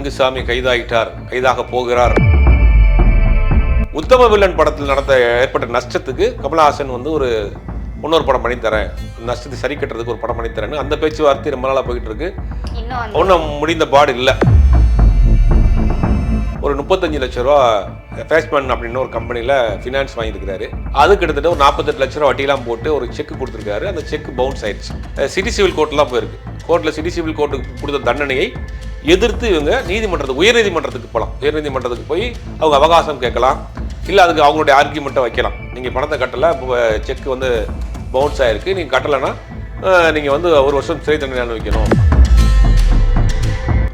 லிங்குசாமி கைதாயிட்டார், கைதாக போகிறார். உத்தம வில்லன் படத்தில் ஏற்பட்ட நஷ்டத்துக்கு கமலஹாசன் வந்து இன்னொரு படம் பண்ணி தரேன், நஷ்டத்தை சரி கட்டுறதுக்கு ஒரு படம் பண்ணி தரேன்னு அந்த பேச்சுவார்த்தை ரொம்ப நாளாக போயிட்டு இருக்கு. ஒன்றும் முடிந்த பாடு இல்லை. ஒரு 35 லட்ச ரூபா ஃபேஸ்மேன் அப்படின்னு ஒரு கம்பெனியில் ஃபினான்ஸ் வாங்கியிருக்கிறாரு. அது கிட்டத்தட்ட ஒரு 48 லட்ச ரூபா வட்டிலாம் போட்டு ஒரு செக் கொடுத்துருக்காரு. அந்த செக் பவுன்ஸ் ஆயிடுச்சு. சிட்டி சிவில் கோர்ட்லாம் போயிருக்கு. கோர்ட்டில் சிட்டி சிவில் கோர்ட்டுக்கு கொடுத்த தண்டனையை எதிர்த்து இவங்க உயர்நீதிமன்றத்துக்கு போகலாம். உயர்நீதிமன்றத்துக்கு போய் அவங்க அவகாசம் கேட்கலாம், இல்லை அதுக்கு அவங்களுடைய ஆர்கியூமெண்ட்டை வைக்கலாம். நீங்கள் பணத்தை கட்டலை, செக் வந்து பவுன்ஸ் ஆகிருக்கு, நீங்கள் கட்டலைன்னா நீங்கள் வந்து 1 வருஷம் சிறை தண்டனை அனுபவிக்கணும்.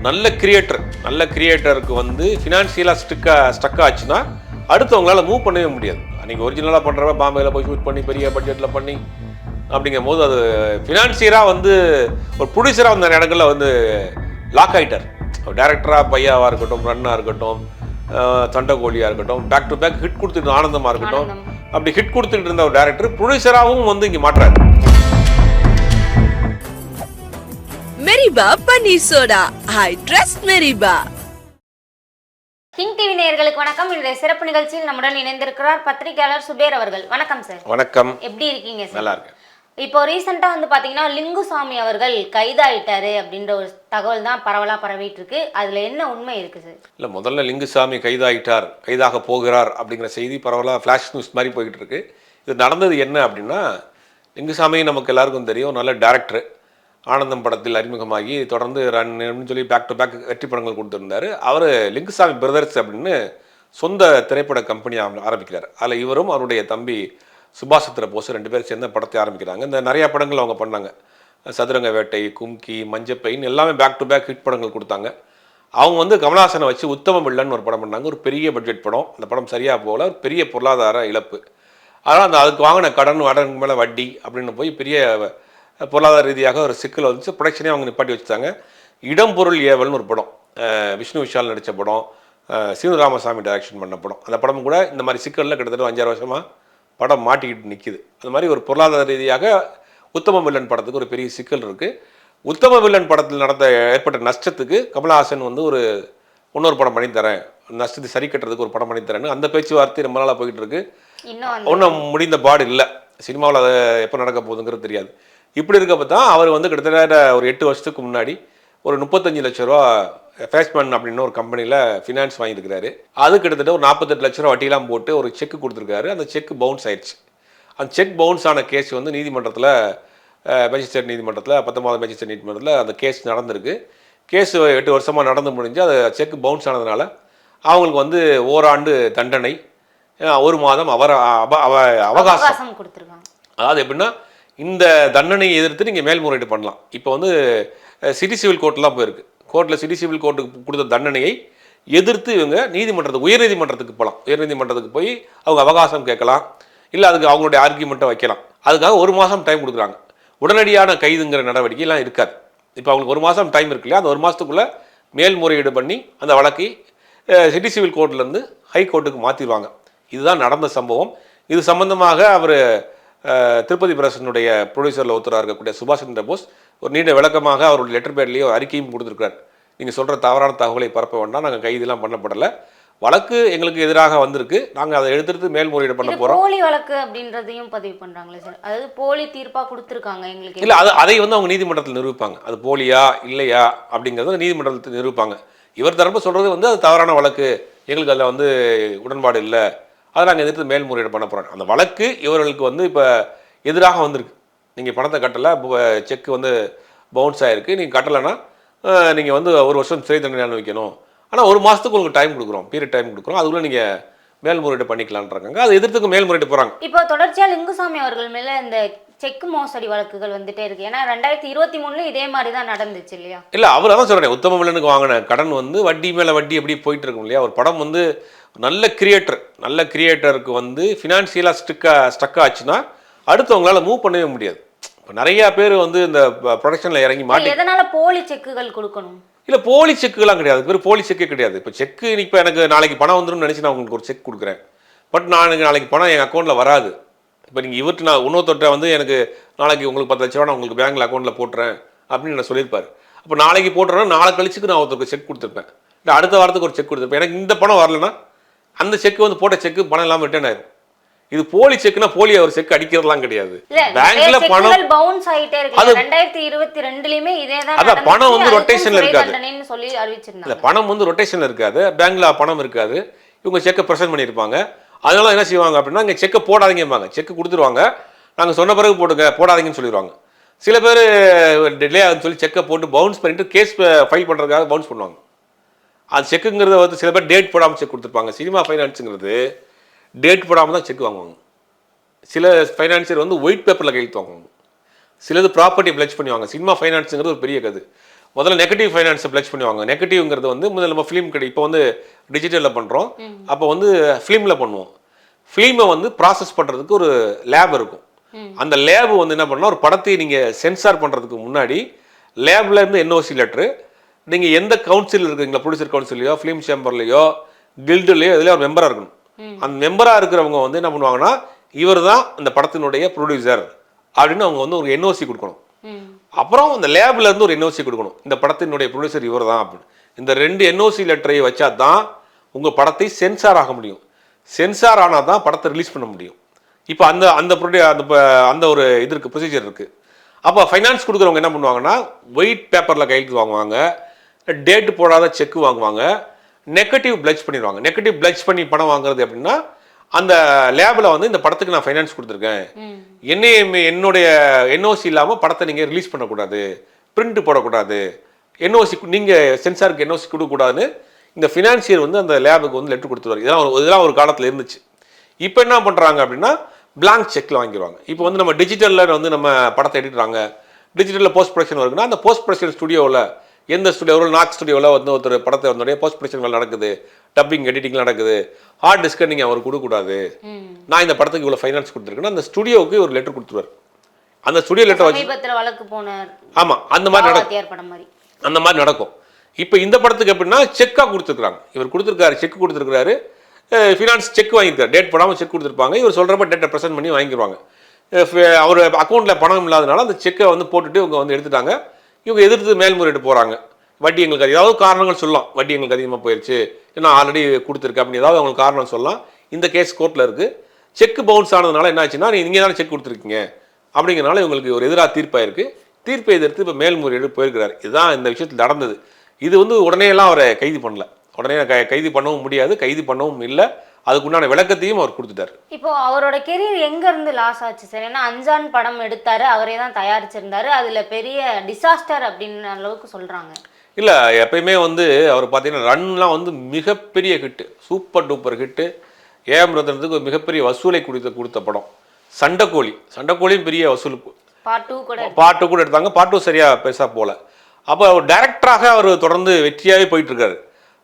நல்ல கிரியேட்டருக்கு வந்து ஃபினான்ஷியலாக ஸ்டக் ஆச்சுன்னா அடுத்தவங்களால மூவ் பண்ணவே முடியாது. நீங்கள் ஒரிஜினலாக பண்ணுறவ பாம்பேயில் போய் ஷூட் பண்ணி பெரிய பட்ஜெட்டில் பண்ணி அப்படிங்கும் போது அது ஃபினான்ஷியராக வந்து ஒரு ப்ரொடியூசராக அந்த இடங்களில் வந்து லாக் ஆகிட்டார். டேரக்டராக பையாவாக இருக்கட்டும், ரன்னாக இருக்கட்டும், தண்டகோழியாக இருக்கட்டும், பேக் டு பேக் ஹிட் கொடுத்துட்டு ஆனந்தமாக இருக்கட்டும், அப்படி ஹிட் கொடுத்துட்டு இருந்த ஒரு டேரக்டர் ப்ரொடியூசராகவும் வந்து இங்கே மாற்றாரு. Meriba paneer soda, I trust Meriba. King TV நேயர்களுக்கு வணக்கம். இன்றைய சிறப்பு நிகழ்ச்சியில் நம்முடன் இணைந்திருக்கிறார் பத்திரிகையாளர் சுபேர் அவர்கள். வணக்கம் சார். வணக்கம். எப்படி இருக்கீங்க சார்? நல்லா இருக்கேன். இப்போ ரீசெண்டா வந்து பாத்தீங்கன்னா லிங்குசாமி அவர்கள் கைதாயிட்டாரு அப்படின்ற ஒரு தகவல் தான் பரவலா பரவிட்டு இருக்கு. அதுல என்ன உண்மை இருக்கு சார்? இல்ல, முதல்ல லிங்குசாமி கைதாயிட்டார், கைதாக போகிறார் அப்படிங்கிற செய்தி பரவலா ஃபிளாஷ் நியூஸ் மாதிரி போய்கிட்டு இருக்கு. இது நடந்தது என்ன அப்படின்னா, லிங்குசாமி நமக்கு எல்லாருக்கும் தெரியும், நல்ல டேரக்டர். ஆனந்தம் படத்தில் அறிமுகமாகி தொடர்ந்து ரன்னு சொல்லி பேக் டு பேக் வெற்றி படங்கள் கொடுத்துருந்தாரு. அவர் லிங்குசாமி பிரதர்ஸ் அப்படின்னு சொந்த திரைப்பட கம்பெனி ஆரம்பிக்கிறார். அதில் இவரும் அவருடைய தம்பி சுபாஷ் சந்திர போஸ் 2 பேர் சேர்ந்த படத்தை ஆரம்பிக்கிறாங்க. இந்த நிறையா படங்கள் அவங்க பண்ணாங்க. சதுரங்க வேட்டை, கும்கி, மஞ்சப்பைன்னு எல்லாமே பேக் டு பேக் ஹிட் படங்கள் கொடுத்தாங்க. அவங்க வந்து கமலஹாசனை வச்சு உத்தம வில்லன் ஒரு படம் பண்ணாங்க. ஒரு பெரிய பட்ஜெட் படம். அந்த படம் சரியாக போகல, ஒரு பெரிய பொருளாதார இழப்பு. அதனால் அதுக்கு வாங்கின கடன் மேலே வட்டி அப்படின்னு போய் பெரிய பொருளாதார ரீதியாக ஒரு சிக்கல் வந்துச்சு. ப்ரொடக்ஷனே அவங்க நிப்பாட்டி வச்சுட்டாங்க. இடம் பொருள் ஏவல்னு ஒரு படம், விஷ்ணு விஷால் நடித்த படம், சீனு ராமசாமி டைரக்ஷன் பண்ண படம். அந்த படம் கூட இந்த மாதிரி சிக்கலில் கிட்டத்தட்ட 5-6 வருஷமாக படம் மாட்டிக்கிட்டு நிற்கிது. அது மாதிரி ஒரு பொருளாதார ரீதியாக உத்தம வில்லன் படத்துக்கு ஒரு பெரிய சிக்கல் இருக்குது. உத்தம வில்லன் படத்தில் ஏற்பட்ட நஷ்டத்துக்கு கமலஹாசன் வந்து இன்னொரு படம் பண்ணி தரேன், நஷ்டத்தை சரி கட்டுறதுக்கு ஒரு படம் பண்ணி தரேன்னு அந்த பேச்சுவார்த்தை ரொம்ப நாளாக போய்கிட்டு இருக்கு. ஒன்றும் முடிந்த பாடு இல்லை. சினிமாவில் அதை எப்போ நடக்க போகுதுங்கிறது தெரியாது. இப்படி இருக்கப்போ தான் அவர் வந்து கிட்டத்தட்ட ஒரு 8 வருஷத்துக்கு முன்னாடி ஒரு 35 லட்ச ரூபா ஃபேஸ்மேன் அப்படின்னு ஒரு கம்பெனியில் ஃபினான்ஸ் வாங்கியிருக்கிறாரு. அது கிட்டத்தட்ட ஒரு 48 லட்ச ரூபா வட்டிலாம் போட்டு ஒரு செக் கொடுத்துருக்காரு. அந்த செக் பவுன்ஸ் ஆயிடுச்சு. அந்த செக் பவுன்ஸ் ஆன கேஸ் வந்து நீதிமன்றத்தில், மேஜிஸ்ட்ரேட் நீதிமன்றத்தில், 19வது மேஜிஸ்ட்ரேட் நீதிமன்றத்தில் அந்த கேஸ் நடந்திருக்கு. கேஸ் 8 வருஷமாக நடந்து முடிஞ்சு அது செக் பவுன்ஸ் ஆனதுனால அவங்களுக்கு வந்து ஓராண்டு தண்டனை, 1 மாதம் அவகாசம் கொடுத்துருக்காங்க. அதாவது எப்படின்னா, இந்த தண்டனையை எதிர்த்து நீங்கள் மேல்முறையீடு பண்ணலாம். இப்போ வந்து சிட்டி சிவில் கோர்ட்லாம் போயிருக்கு. கோர்ட்டில் சிட்டி சிவில் கோர்ட்டுக்கு கொடுத்த தண்டனையை எதிர்த்து இவங்க உயர்நீதிமன்றத்துக்கு போகலாம். உயர்நீதிமன்றத்துக்கு போய் அவங்க அவகாசம் கேட்கலாம், இல்லை அதுக்கு அவங்களுடைய ஆர்கியூமெண்ட்டை வைக்கலாம். அதுக்காக 1 மாதம் டைம் கொடுக்குறாங்க. உடனடியான கைதுங்கிற நடவடிக்கைலாம் இருக்காது. இப்போ அவங்களுக்கு 1 மாதம் டைம் இருக்கு இல்லையா, அந்த 1 மாதத்துக்குள்ளே மேல்முறையீடு பண்ணி அந்த வழக்கை சிட்டி சிவில் கோர்ட்லேருந்து ஹை கோர்ட்டுக்கு மாற்றிடுவாங்க. இதுதான் நடந்த சம்பவம். இது சம்பந்தமாக அவர் திருப்பதி பிரசனுடைய ப்ரொடியூசரில் ஒருத்தராக இருக்கக்கூடிய சுபாஷ் சந்திர போஸ் ஒரு நீண்ட விளக்கமாக அவருடைய லெட்டர் பேட்லேயே ஒரு அறிக்கையும் கொடுத்துருக்காரு. நீங்கள் சொல்கிற தவறான தகவலை பரப்ப வேண்டாம், நாங்கள் கைதெல்லாம் பண்ணப்படலை, வழக்கு எங்களுக்கு எதிராக வந்திருக்கு, நாங்கள் அதை எடுத்துட்டு மேல்முறையீடு பண்ண போகிறோம். போலி வழக்கு அப்படின்றதையும் பதிவு பண்ணுறாங்களே சார், அதாவது போலி தீர்ப்பாக கொடுத்துருக்காங்க எங்களுக்கு. இல்லை, அதை வந்து அவங்க நீதிமன்றத்தில் நிரூபிப்பாங்க. அது போலியா இல்லையா அப்படிங்கிறத நீதிமன்றத்தில் நிரூபிப்பாங்க. இவர் தரப்பு சொல்கிறது வந்து அது தவறான வழக்கு, எங்களுக்கு அதில் வந்து உடன்பாடு இல்லை, அதை நாங்கள் எதிர்த்து மேல்முறையீடு பண்ண போகிறோம். அந்த வழக்கு இவர்களுக்கு வந்து இப்போ எதிராக வந்திருக்கு. நீங்கள் பணத்தை கட்டலை, செக் வந்து பவுன்ஸ் ஆகிருக்கு, நீங்கள் கட்டலைன்னா நீங்கள் வந்து 1 வருஷம் சிறை தண்டனை அனுபவிக்கணும், ஆனால் 1 மாதத்துக்கு உங்களுக்கு டைம் கொடுக்குறோம், பீரியட் டைம் கொடுக்குறோம், அதுக்குள்ளே நீங்கள் மேல்முறையீடு பண்ணிக்கலான்றாங்க. அது எதிர்த்துக்கு மேல்முறையீடு போகிறாங்க. இப்போ தொடர்ச்சியாக லிங்குசாமி அவர்கள் மேலே இந்த செக் மோசடி வழக்குகள் வந்துட்டே இருக்கு. ஏன்னா 2023 இதே மாதிரி தான் நடந்துச்சு இல்லையா? இல்லை, அவர் அதான் சொல்கிறேன், உத்தம வில்லனுக்கு வாங்கின கடன் வந்து வட்டி மேலே வட்டி எப்படி போயிட்டு இருக்கும் இல்லையா. ஒரு படம் வந்து நல்ல கிரியேட்டருக்கு வந்து ஃபினான்ஷியலாக ஸ்டக் ஆச்சுன்னா அடுத்தவங்களால மூவ் பண்ணவே முடியாது. இப்போ நிறையா பேர் வந்து இந்த ப்ரொடக்ஷனில் இறங்கி மாட்டி. எதனால போலி செக்குகள் கொடுக்கணும்? இல்லை, போலி செக்குலாம் கிடையாது. பேர் போலி செக்கே கிடையாது. இப்போ செக்கு இப்போ எனக்கு நாளைக்கு பணம் வந்துடும் நினச்சி நான் உங்களுக்கு ஒரு செக் கொடுக்குறேன். பட் எனக்கு நாளைக்கு பணம் எங்கள் அக்கௌண்ட்டில் வராது. இப்போ நீங்கள் இவர்கிட்ட நான் இன்னொருத்தொட்ட வந்து எனக்கு நாளைக்கு உங்களுக்கு 10 லட்ச ரூபா நான் உங்களுக்கு பேங்க்கில் அக்கௌண்ட்டில் போட்டுறேன் அப்படின்னு நான் சொல்லியிருப்பார். அப்போ நாளைக்கு போட்டுறேன்னா நாளை கழிச்சுக்கு நான் ஒருத்தருக்கு செக் கொடுத்துருப்பேன். இல்லை அடுத்த வாரத்துக்கு ஒரு செக் கொடுத்துருப்பேன். எனக்கு இந்த பணம் வரலன்னா அந்த செக் வந்து போட்ட செக்கு பணம் இல்லாமல் ரிட்டர்ன் ஆயிடும். இது போலி செக்னா போலி ஒரு செக் அடிக்கிறதுலாம் கிடையாது. பேங்க்ல பணம் பவுன்ஸ் ஆயிட்டே இருக்கு. 2022லயுமே இதேதான். அத பணம் வந்து ரொட்டேஷன்ல இருக்காது. சொல்லி அறிவிச்சிருந்தாங்க. இல்ல பணம் வந்து ரொட்டேஷன்ல இருக்காது. பேங்க்ல பணம் இருக்காது. இவங்க செக்கை பிரசன்ட் பண்ணியிருப்பாங்க. அதனால என்ன செய்வாங்க அப்படின்னா இங்கே செக்கை போடாதீங்கம்பாங்க. செக் கொடுத்துருவாங்க, நாங்கள் சொன்ன பிறகு போட்டுங்க, போடாதீங்கன்னு சொல்லிடுவாங்க. சில பேர் டிலே ஆகுதுன்னு சொல்லி செக்கை போட்டு பவுன்ஸ் பண்ணிட்டு கேஸ் ஃபைல் பண்ணுறதுக்காக பவுன்ஸ் பண்ணுவாங்க. அது செக்குங்கிறத வந்து சில பேர் டேட் போடாமல் செக் கொடுத்துருப்பாங்க. சினிமா ஃபைனான்ஸுங்கிறது டேட் போடாமல் தான் செக் வாங்குவாங்க. சில ஃபைனான்சியர் வந்து ஒயிட் பேப்பரில் கையெழுத்து வாங்குவாங்க. சிலது ப்ராப்பர்ட்டி பிளட்ஜ் பண்ணுவாங்க. சினிமா ஃபைனான்ஸுங்கிறது ஒரு பெரிய கது. முதல்ல நெகட்டிவ் ஃபைனான்ஸை பிளட்ஜ் பண்ணுவாங்க. நெகட்டிவ்ங்கிறது வந்து முதல்ல நம்ம ஃபிலிம் இப்போ வந்து டிஜிட்டலில் பண்ணுறோம், அப்போ வந்து ஃபிலிமில் பண்ணுவோம். ஃபிலிமை வந்து ப்ராசஸ் பண்ணுறதுக்கு ஒரு லேப் இருக்கும். அந்த லேபு வந்து என்ன பண்ணால் ஒரு படத்தை நீங்கள் சென்சார் பண்ணுறதுக்கு முன்னாடி லேபில் இருந்து என்ஓசி லெட்ரு, நீங்கள் எந்த கவுன்சில் இருக்குங்களா, ப்ரொடியூசர் கவுன்சிலையோ ஃபிலிம் சேம்பர்லையோ கில்டுலையோ இதில் ஒரு மெம்பராக இருக்கணும். அந்த மெம்பராக இருக்கிறவங்க வந்து என்ன பண்ணுவாங்கன்னா இவர் தான் அந்த படத்தினுடைய ப்ரொடியூசர் அப்படின்னு அவங்க வந்து ஒரு என்ஓசி கொடுக்கணும். அப்புறம் அந்த லேபில் இருந்து ஒரு என்ஓசி கொடுக்கணும், இந்த படத்தினுடைய ப்ரொடியூசர் இவர் தான் அப்படின்னு. இந்த 2 என்ஓசி லெட்டரை வச்சா தான் உங்கள் படத்தை சென்சார் ஆக முடியும். சென்சார் ஆனால் தான் படத்தை ரிலீஸ் பண்ண முடியும். இப்போ அந்த அந்த அந்த ஒரு இது இருக்குது, ப்ரொசீஜர் இருக்குது. அப்போ ஃபைனான்ஸ் கொடுக்குறவங்க என்ன பண்ணுவாங்கன்னா ஒயிட் பேப்பரில் கையெழுத்து வாங்குவாங்க, டேட்டு போடாத செக்கு வாங்குவாங்க, நெகட்டிவ் பிளட்ஜ் பண்ணிடுவாங்க. நெகட்டிவ் பிளட்ஜ் பண்ணி பணம் வாங்குறது அப்படின்னா அந்த லேபில் வந்து இந்த படத்துக்கு நான் ஃபைனான்ஸ் கொடுத்துருக்கேன், என்னுடைய என்ஓசி இல்லாமல் படத்தை நீங்கள் ரிலீஸ் பண்ணக்கூடாது, பிரிண்ட் போடக்கூடாது, என்ஓசி நீங்கள் சென்சாருக்கு என்ஓசி கொடுக்கக்கூடாதுன்னு இந்த ஃபினான்சியர் வந்து அந்த லேபுக்கு வந்து லெட்டர் கொடுத்துருவார். இதெல்லாம் ஒரு காலத்தில் இருந்துச்சு. இப்போ என்ன பண்ணுறாங்க அப்படின்னா பிளாங்க் செக்கில் வாங்கிடுவாங்க. இப்போ வந்து நம்ம டிஜிட்டலில் வந்து நம்ம படத்தை எடுக்கிறாங்க, டிஜிட்டலில் போஸ்ட் ப்ரொடக்ஷன் வருதுன்னா அந்த போஸ்ட் ப்ரொடக்ஷன் ஸ்டுடியோவில் எந்த ஸ்டுடியோவில் நாக் ஸ்டுடியோவில் வந்து ஒருத்தர் படத்தை வந்தோடய போஸ்ட் ப்ரொடக்ஷன் வேலை நடக்குது, டப்பிங் எடிட்டிங் நடக்குது, ஹார்ட் டிஸ்கை நீங்கள் அவருக்கு கொடுக்கக்கூடாது, நான் இந்த படத்துக்கு இவ்வளோ ஃபைனான்ஸ் கொடுத்துருக்கேன்னா அந்த ஸ்டுடியோவுக்கு ஒரு லெட்டர் கொடுத்துருவார். அந்த ஸ்டுடியோ லெட்டர் வச்சு வழக்கு போனார். ஆமாம், அந்த மாதிரி நடக்கும். அந்த மாதிரி நடக்கும். இப்போ இந்த படத்துக்கு எப்படின்னா செக்காக கொடுத்துருக்குறாங்க. இவர் கொடுத்துருக்காரு, செக் கொடுத்துருக்காரு, ஃபினான்ஸ் செக் வாங்கியிருக்காரு, டேட் போடாமல் செக் கொடுத்துருப்பாங்க. இவர் சொல்கிறப்ப டேட்டை ப்ரெசென்ட் பண்ணி வாங்கிடுவாங்க. அவர் அக்கௌண்ட்டில் பணம் இல்லாதனால அந்த செக்கை வந்து போட்டுட்டு இவங்க வந்து எடுத்துட்டாங்க. இவங்க எதிர்த்து மேல்முறையீடு போகிறாங்க. வட்டி எங்களுக்கு ஏதாவது காரணங்கள் சொல்லலாம், வட்டி எங்களுக்கு அதிகமாக போயிடுச்சு, ஏன்னா ஆல்ரெடி கொடுத்துருக்கு அப்படின்னு ஏதாவது அவங்களுக்கு காரணம் சொல்லலாம். இந்த கேஸ் கோர்ட்டில் இருக்குது. செக் பவுன்ஸ் ஆனதுனால என்ன ஆச்சுன்னா நீங்கள் தானே செக் கொடுத்துருக்கீங்க அப்படிங்கிறனால இவங்களுக்கு ஒரு எதிராக தீர்ப்பாயிருக்கு. தீர்ப்பை எதிர்த்து இப்போ மேல்முறையீடு போயிருக்கிறார். இதுதான் இந்த விஷயத்தில் நடந்தது. இது வந்து உடனே எல்லாம் அவரை கைது பண்ணல, உடனே கைது பண்ணவும் முடியாது, கைது பண்ணவும் இல்லை. அதுக்குண்டான விளக்கத்தையும் அவர் கொடுத்துட்டார். இப்போ அவரோட கெரியர் எங்க இருந்து லாஸ் ஆச்சு சார்? ஏன்னா அஞ்சான் படம் எடுத்தாரு, அவரே தான் தயாரிச்சிருந்தாரு, அதுல பெரிய டிசாஸ்டர் அப்படின்னு அளவுக்கு சொல்றாங்க. இல்லை, எப்பயுமே வந்து அவர் பார்த்தீங்கன்னா ரன்லாம் வந்து மிகப்பெரிய hit, super duper hit. AM ரத்னத்துக்கு ஒரு மிகப்பெரிய வசூலை கொடுத்த படம் சண்டைக்கோழி. சண்டைக்கோழியும் பெரிய வசூல். பார்ட் 2 கூட எடுத்தாங்க. பார்ட் 2 சரியாக பெருசாக போகல. அப்போ அவர் டைரக்டராக அவர் தொடர்ந்து வெற்றியாகவே போயிட்டுருக்காரு.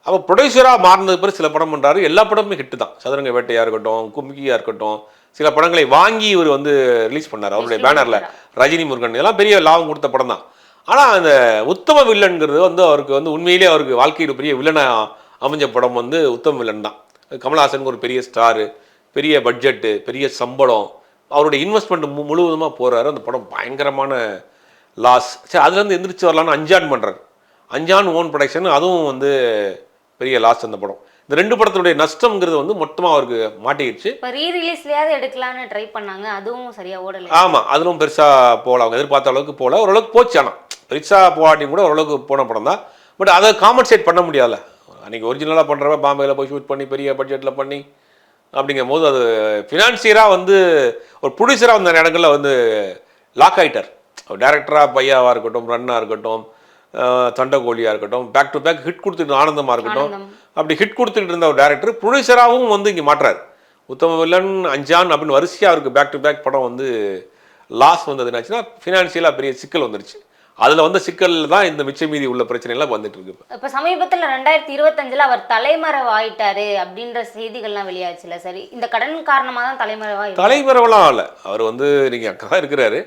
அப்போ ப்ரொடியூசராக மாறினது பிறகு சில படம் பண்ணுறாரு. எல்லா படமுமே ஹிட்டு தான். சதுரங்க வேட்டையாக இருக்கட்டும், கும்கியாக இருக்கட்டும், சில படங்களை வாங்கி இவர் வந்து ரிலீஸ் பண்ணார் அவருடைய பேனரில். ரஜினி முருகன் இதெல்லாம் பெரிய லாபம் கொடுத்த படம் தான். ஆனால் அந்த உத்தம வில்லன்கிறது வந்து அவருக்கு வந்து உண்மையிலேயே அவருக்கு வாழ்க்கையில் பெரிய வில்லனாக அமைஞ்ச படம் வந்து உத்தம வில்லன் தான். கமல்ஹாசனுக்கு ஒரு பெரிய ஸ்டாரு, பெரிய பட்ஜெட்டு, பெரிய சம்பளம், அவருடைய இன்வெஸ்ட்மெண்ட் முழுவதுமாக போகிறாரு. அந்த படம் பயங்கரமான லாஸ். சரி, அதுலேருந்து எந்திரிச்சு வரலான்னு அஞ்சான் பண்ணுறாரு. அஞ்சான் ஓன் ப்ரொடக்ஷன், அதுவும் வந்து பெரிய லாஸ் அந்த படம். இந்த 2 படத்துடைய நஷ்டம்ங்கிறது வந்து மொத்தமாக அவருக்கு மாட்டிக்கிடுச்சு. இப்போ ரீரிலீஸ்லையாவது எடுக்கலான்னு ட்ரை பண்ணாங்க, அதுவும் சரியாக ஓடலை. ஆமாம், அதுவும் பெருசாக போகல, அவங்க எதிர்பார்த்த அளவுக்கு போகல. ஓரளவுக்கு போச்சு, ஆனால் பெருசாக போகாட்டியும் கூட ஓரளவுக்கு போன படம் தான். பட் அதை காம்பன்சேட் பண்ண முடியாதுல்ல. அன்றைக்கி ஒரிஜினலாக பண்ணுறப்ப பாம்பேயில் போய் ஷூட் பண்ணி பெரிய பட்ஜெட்டில் பண்ணி அப்படிங்கும் போது அது ஃபினான்சியராக வந்து ஒரு ப்ரொடியூசராக அந்த இடங்களில் வந்து லாக் ஆகிட்டார். டேரக்டராக பையாவாக இருக்கட்டும், ரன்னாக இருக்கட்டும், சண்டைக்கோழியாக இருக்கட்டும், பேக் டு பேக் ஹிட் கொடுத்துட்டு ஆனந்தமாக இருக்கட்டும், அப்படி ஹிட் கொடுத்துட்டு இருந்த ஒரு டேரக்டர் ப்ரொடியூசராகவும் வந்து இங்கே மாட்டுறாரு. உத்தம வில்லன், அஞ்சான் அப்படின்னு வரிசையாக அவருக்கு பேக் டு பேக் படம் வந்து லாஸ் வந்தது. என்னாச்சுன்னா ஃபினான்ஷியலாக பெரிய சிக்கல் வந்துருச்சு. அதில் வந்து சிக்கலில் தான் இந்த மிச்ச மீதி உள்ள பிரச்சனைலாம் வந்துட்டு இருக்கு. இப்போ சமீபத்தில் 2025 அவர் தலைமறைவு ஆயிட்டாரு அப்படின்ற செய்திகள்லாம் வெளியாச்சுல. சரி, இந்த கடன் காரணமாக தான் தலைமறைவெல்லாம் ஆகல. அவர் வந்து நீங்கள் அங்கே தான் இருக்கிறாரு.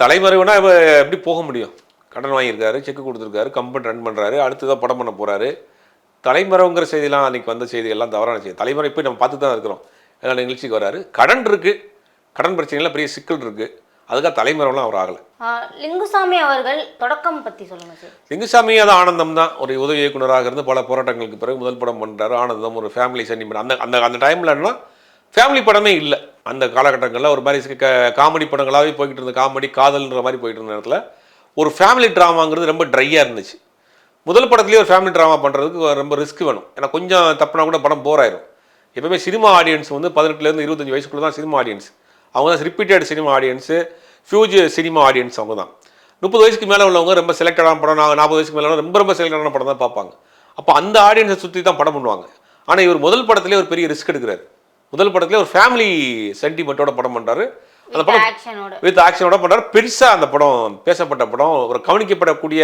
தலைமறைவுனா இப்போ எப்படி போக முடியும்? கடன் வாங்கியிருக்காரு, செக்கு கொடுத்துருக்காரு, கம்பெனி ரன் பண்ணுறாரு, அடுத்ததான் படம் பண்ண போகிறாரு. தலைமறைவுங்கிற செய்திலாம் அன்றைக்கி வந்த செய்திகள்லாம் தவறான செய்தி. தலைமறை போய் நம்ம பார்த்து தான் இருக்கிறோம். எல்லா நிகழ்ச்சிக்கு வராரு. கடன் இருக்குது, கடன் பிரச்சனைலாம் பெரிய சிக்கல் இருக்குது. அதுக்காக தலைமறைவெல்லாம் அவர் ஆகலை. லிங்குசாமி அவர்கள் தொடக்கம் பற்றி சொல்லுங்கள் சார். லிங்குசாமி அது ஆனந்தம் தான். ஒரு உதவி இயக்குனராக இருந்து பல போராட்டங்களுக்கு பிறகு முதல் படம் பண்ணுறாரு ஆனந்தம். ஒரு ஃபேமிலி சென்டிமெண்ட். அந்த அந்த அந்த டைமில் என்ன ஃபேமிலி படமே இல்லை. அந்த காலகட்டங்களில் ஒரு மாதிரி காமெடி படங்களாகவே போய்கிட்டு இருந்த, காமெடி காதல்ன்ற மாதிரி போயிட்டு இருந்த நேரத்தில் ஒரு ஃபேமிலி ட்ராமாங்கிறது ரொம்ப ட்ரையாக இருந்துச்சு. முதல் படத்துலேயே ஒரு ஃபேமிலி ட்ராமா பண்ணுறதுக்கு ரொம்ப ரிஸ்க் வேணும். ஏன்னா கொஞ்சம் தப்புனா கூட படம் போர் ஆயிரும். எப்பவுமே சினிமா ஆடியன்ஸ் வந்து 18லேருந்து 25 வயசுக்குள்ள தான் சினிமா ஆடியன்ஸ். அவங்க தான் ரிப்பீட்டட் சினிமா ஆடியன்ஸு, ஃபியூஜ் சினிமா ஆடியன்ஸ் அவங்க தான். 30 வயசுக்கு மேலே உள்ளவங்க ரொம்ப செலக்டடான படம், 40 வயசுக்கு மேலே ரொம்ப செலக்டடான படம் தான் பார்ப்பாங்க. அப்போ அந்த ஆடியன்ஸை சுற்றி தான் படம் பண்ணுவாங்க. ஆனால் இவர் முதல் படத்துலேயே ஒரு பெரிய ரிஸ்க் எடுக்கிறாரு. முதல் படத்துலேயே ஒரு ஃபேமிலி சென்டிமெண்ட்டோட படம் பண்ணுறாரு. அந்த படம் வித் ஆக்ஷனோட பண்ணுறாரு. பெருசாக அந்த படம் பேசப்பட்ட படம், ஒரு கவனிக்கப்படக்கூடிய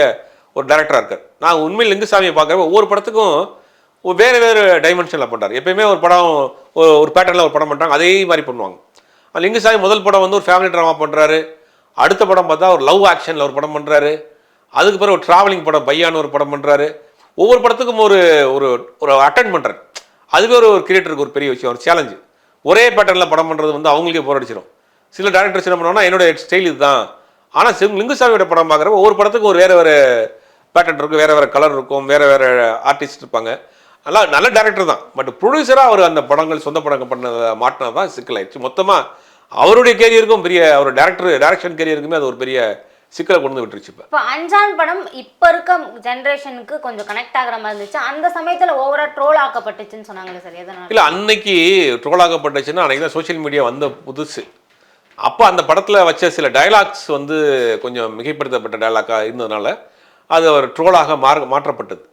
ஒரு டைரக்டராக இருக்கார். நான் உண்மையில் லிங்குசாமியை பார்க்குறப்ப ஒவ்வொரு படத்துக்கும் வேறு வேறு டைமென்ஷனில் பண்ணுறாரு. எப்பயுமே ஒரு படம் ஒரு பேட்டர்னில் ஒரு படம் பண்ணுறாங்க, அதே மாதிரி பண்ணுவாங்க. லிங்குசாமி முதல் படம் வந்து ஒரு ஃபேமிலி ட்ராமா பண்ணுறாரு. அடுத்த படம் பார்த்தா ஒரு லவ் ஆக்ஷனில் ஒரு படம் பண்ணுறாரு. அதுக்கு பிறகு ஒரு ட்ராவலிங் படம் பையான்னு ஒரு படம் பண்ணுறாரு. ஒவ்வொரு படத்துக்கும் ஒரு ஒரு ஒரு அட்டென்ட் பண்ணுறாரு. அதுவே ஒரு கிரியேட்டருக்கு ஒரு பெரிய விஷயம், ஒரு சேலஞ்சு. ஒரே பேட்டர்னில் படம் பண்ணுறது வந்து அவங்களுக்கே போர் அடிச்சிடும். சில டேரக்டர்ஸ் என்ன பண்ணுவாங்கன்னா என்னோட ஸ்டைல் இதுதான். ஆனால் லிங்குசாமியோட படம் பார்க்குறப்ப ஒவ்வொரு படத்துக்கும் ஒரு வேறு பேட்டர்ன் இருக்கும், வேறு வேறு கலர் இருக்கும், வேறு ஆர்டிஸ்ட் இருப்பாங்க. நல்ல டேரக்டர் தான். பட் ப்ரொடியூசராக அவர் அந்த படங்கள் சொந்த படங்கள் பண்ணதை மாட்டினது தான் சிக்கலாயிடுச்சு. மொத்தமாக அவருடைய கேரியருக்கும் பெரிய ஒரு டைரக்ஷன் கேரியருக்குமே அது ஒரு பெரிய சிக்கலை கொண்டு விட்டுருச்சு. இப்போ அஞ்சான் படம் இப்போ இருக்க ஜென்ரேஷனுக்கு கொஞ்சம் கனெக்ட் ஆகிற மாதிரி இருந்துச்சு. அந்த சமயத்தில் ஓவராக ட்ரோல் ஆக்கப்பட்டுச்சுன்னு சொன்னாங்களே சார், எதனால்? இல்லை, அன்னைக்கு ட்ரோல் ஆக்கப்பட்டுச்சுன்னா அன்றைக்கி தான் சோஷியல் மீடியா வந்த புதுசு. அப்போ அந்த படத்தில் வச்ச சில டைலாக்ஸ் வந்து கொஞ்சம் மிகைப்படுத்தப்பட்ட டைலாக்காக இருந்ததுனால அது ஒரு ட்ரோலாக மாற்றப்பட்டது.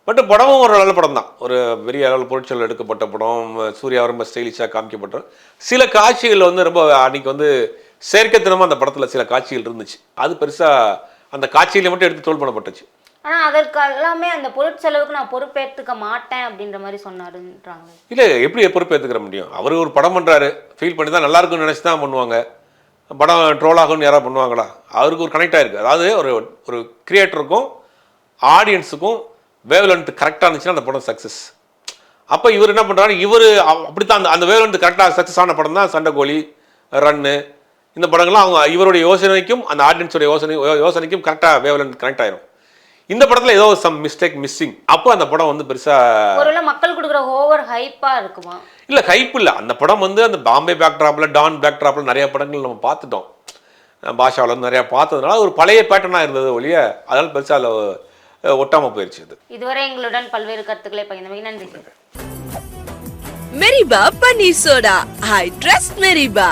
பட் படமும் ஒரு நல்ல படம் தான். ஒரு பெரிய அளவில் பொருட்செலவு எடுக்கப்பட்ட படம். சூர்யா ரொம்ப ஸ்டைலிஷாக காமிக்கப்பட்டோம். சில காட்சிகள் வந்து ரொம்ப அன்றைக்கி வந்து செயற்கைத்தனமாக அந்த படத்தில் சில காட்சிகள் இருந்துச்சு. அது பெருசாக அந்த காட்சியில் மட்டும் எடுத்து ட்ரோல் பண்ணப்பட்டுச்சு. ஆனால் அதற்கு எல்லாமே அந்த பொருட்செலவுக்கு நான் பொறுப்பேற்றுக்க மாட்டேன் அப்படின்ற மாதிரி சொன்னாருன்றாங்க. இல்லை, எப்படி பொறுப்பேற்றுக்கிற முடியும்? அவர் ஒரு படம் பண்ணுறாரு, ஃபீல் பண்ணி தான் நல்லா இருக்குன்னு நினச்சி தான் பண்ணுவாங்க. படம் ட்ரோல் ஆகும்னு யாராவது பண்ணுவாங்களா? அவருக்கு ஒரு கனெக்ட் ஆகிருக்கு. அதாவது ஒரு கிரியேட்டருக்கும் ஆடியன்ஸுக்கும் வேவ்லென்த் கரெக்டாக இருந்துச்சுன்னா அந்த படம் சக்ஸஸ். அப்போ இவர் என்ன பண்ணுறாரு, இவர் அப்படித்தான் அந்த வேவ்லென்த் கரெக்டாக சக்ஸஸ் ஆன படம் தான் சண்டைக்கோழி, ரன்னு. இந்த படங்கள்லாம் அவங்க இவருடைய யோசனைக்கும் அந்த ஆடியன்ஸோடைய யோசனைக்கும் கரெக்டாக வேவ்லென்த் கனெக்ட் ஆயிரும். இந்த படத்தில் ஏதோ சம் மிஸ்டேக் மிஸ்ஸிங். அப்போ அந்த படம் வந்து பெருசாக ஒருவேளை மக்கள் கொடுக்குற ஓவர் ஹைப்பாக இருக்குமா? இல்லை, ஹைப் இல்லை. அந்த படம் வந்து அந்த பாம்பே பேக்ட்ராப்பில், டான் பேக்ட்ராப்பில் நிறைய படங்கள் நம்ம பார்த்துட்டோம். பாஷாவில் வந்து நிறையா பார்த்ததுனால ஒரு பழைய பேட்டர்னாக இருந்தது ஒழிய அதனால் பெருசாக அதில் ஒட்டாமல் போயிடுச்சு. இதுவரை எங்களுடன் பல்வேறு கருத்துக்களை பகிர்ந்தமைக்கு நன்றி. மெரிபா பன்னீர் சோடா, ஐ ட்ரஸ்ட் மெரிபா.